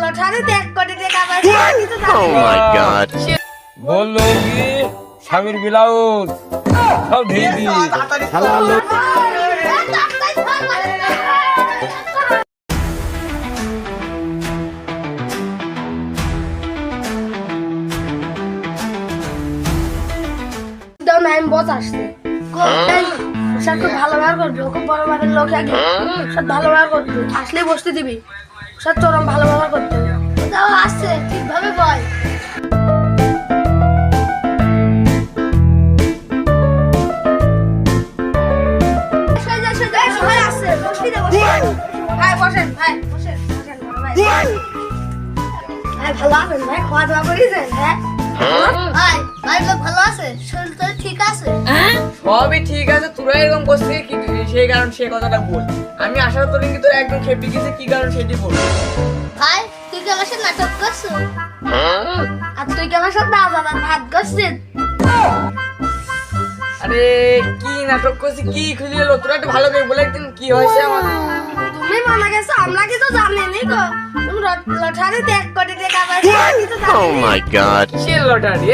লটারিতে 1 কোটি টাকা পাইছি কিছু জানি Oh my god. বললো কি স্বামীর ব্লাউজ সব ধুয়ে দি শালা লোক দাও না আমি বস আসছে সব খুব ভালো ব্যবহার করবি খুব বড় মাপের লোক আগে সব ভালো ব্যবহার করবি আসলেই বসতে দিবি সব চরম ভালো ব্যবহার করতে হবে দাও আসছে ঠিকভাবে বল ভালো আছেন ভাই খাওয়া দাওয়া করেছেন হ্যাঁ ভাই ভাই লোক ভালো আছে শরীর তো ঠিক আছে সবই ঠিক আছে তোরা এরকম করছিস কি সেই কারণ সেই কথাটা বল আমি আশা করি কি তোরা একদম খেপে গেছিস কি কারণ সেটি বল ভাই তুই কি আমার সাথে নাটক করছিস আর তুই কি আমার সাথে আজাদ ভাত করছিস আরে কি নাটক করছিস কি খুঁজে এলো তোরা একটু ভালো করে বলে একদিন কি হয়েছে আমার তুমি মানা গেছো আমরা কি তো জানি নি গো তুমি লটারিতে 1 কোটি টাকা পাইছি কিছু জানি Oh my god. কিসের লটারি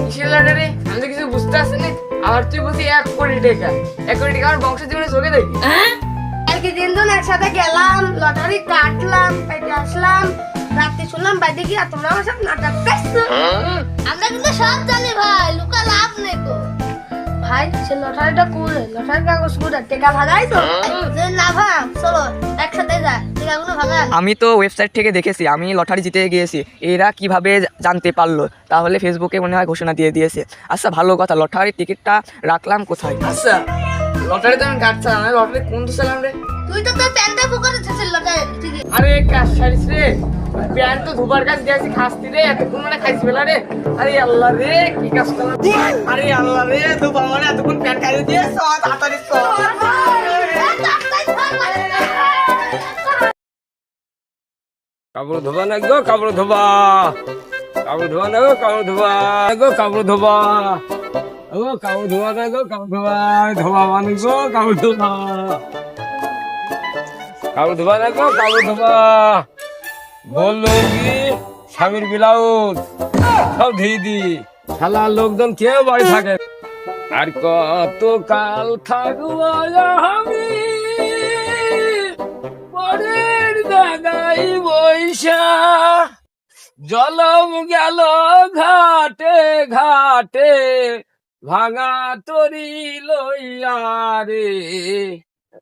কিসের লটারি আমি তো কিছু বুঝতে পারছি না আবার তুই বলছি 1 কোটি টাকা 1 কোটি টাকা আমার বংশ জীবনে চোখে দেখি কালকে দিন একসাথে গেলাম লটারি কাটলাম পেটে আসলাম রাতে শুনলাম বাইরে গিয়ে তোমরা আমার সাথে নাটক করছো আমরা কিন্তু সব জানি ভাই লুকা লাভ নেই গো ভাই সে লটারিটা কুড়ে লটারির কাগজ কুড়ে টাকা ভাগাইছো না ভাই চলো একসাথে যা টাকাগুলো ভাগা আমি তো ওয়েবসাইট থেকে দেখেছি আমি লটারি জিতে গিয়েছি এরা কিভাবে জানতে পারলো তাহলে ফেসবুকে মনে হয় ঘোষণা দিয়ে দিয়েছে আচ্ছা ভালো কথা লটারির টিকিটটা রাখলাম কোথায় আচ্ছা লটারি তো আমি কাটছিলাম লটারি কোন দিছিলাম রে তুই তো তোর প্যান্টটা ফুকারে ছেড়ে লটারি ঠিক আরে কাজ সারিস রে প্যান্ট তো ধোবার কাজ দিয়েছি খাসতি রে এতক্ষণ মানে খাইছি বেলা রে আরে আল্লাহ রে কি কাজ করলাম আরে আল্লাহ রে ধোবা মানে এতক্ষণ প্যান্ট খাইয়ে দিয়ে সব তাড়াতাড়ি সব কাপড় ধোবা না গো কাপড় ধোবা কাপড় ধোবা না গো কাপড় ধোবা গো কাপড় ধোবা ও কাপড় ধোবা না গো কাপড় ধোবা ধোবা মানে গো কাপড় ধোবা কাপড় ধোবা না গো কাপড় ধোবা বললো কি স্বামীর ব্লাউজ সব ধুয়ে দি শালা লোকজন কেউ বাড়ি থাকে আর কত কাল থাকবো আমি পরের জায়গায় বৈশা জলম গেল ঘাটে ঘাটে ভাঙা তরি লইয়া রে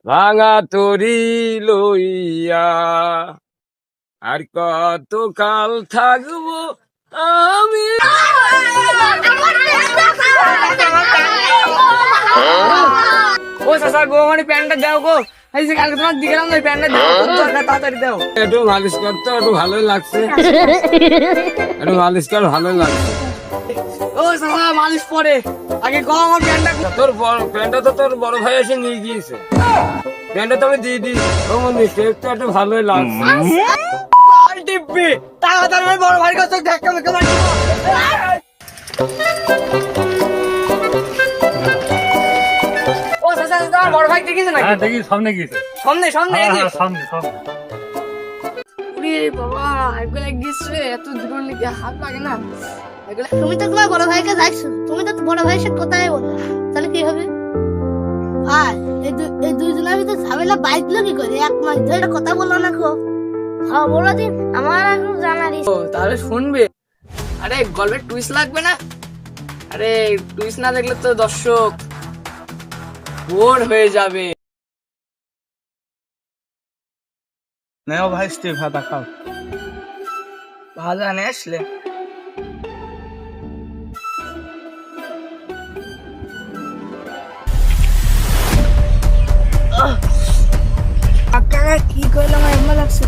ভাঙা তরি লইয়া আর কত কাল থাকবো আমি ও চাচা গো মানে প্যান্টটা দাও গো এই যে কালকে তোমার দিলাম না প্যান্টটা দাও তাড়াতাড়ি দাও একটু মালিশ করতে একটু ভালোই লাগছে একটু মালিশ কর ভালোই লাগছে ও চাচা মালিশ পরে আগে গো আমার প্যান্টটা তোর প্যান্টটা তো তোর বড় ভাই এসে নিয়ে গিয়েছে প্যান্টটা তো আমি দিয়ে দিই ও মন্দির একটু একটু ভালোই লাগছে টিপি তাড়াতাড়ি আমার বড় ভাইয়ের কাছে ধাক্কা মেরে মার ও চাচা তোমার বড় ভাই দেখিস না হ্যাঁ দেখি সামনে গিয়েছে সামনে সামনে এই যে সামনে সামনে ওরে বাবা এগুলা গিয়েছে এত দূর লিখে হাত লাগে না তুমি তো তোমার বড় ভাইকে যাইছো তুমি তো বড় ভাইয়ের সাথে কথাই বলো তাহলে কি হবে ভাই এই দুইজনের ভিতরে ঝামেলা বাইক দিল কি করে 1 মাস ধরে কথা বললো না খো হ্যাঁ বলো দিন আমার এখন জানার ও তাহলে শুনবে আরে গল্পের টুইস্ট লাগবে না আরে টুইস্ট না দেখলে তো দর্শক বোর হয়ে যাবে নেও ভাই স্টিভ হাতা খাও ভালো আনে আসলে কাকা কি কইলাম এমন লাগছে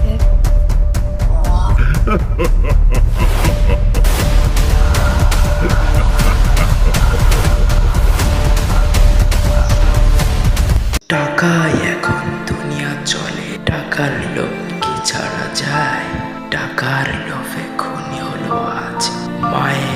টাকাই এখন দুনিয়া চলে টাকার লোভ কি ছাড়া যায় টাকার লোভে খুনি হলো আজ মায়ের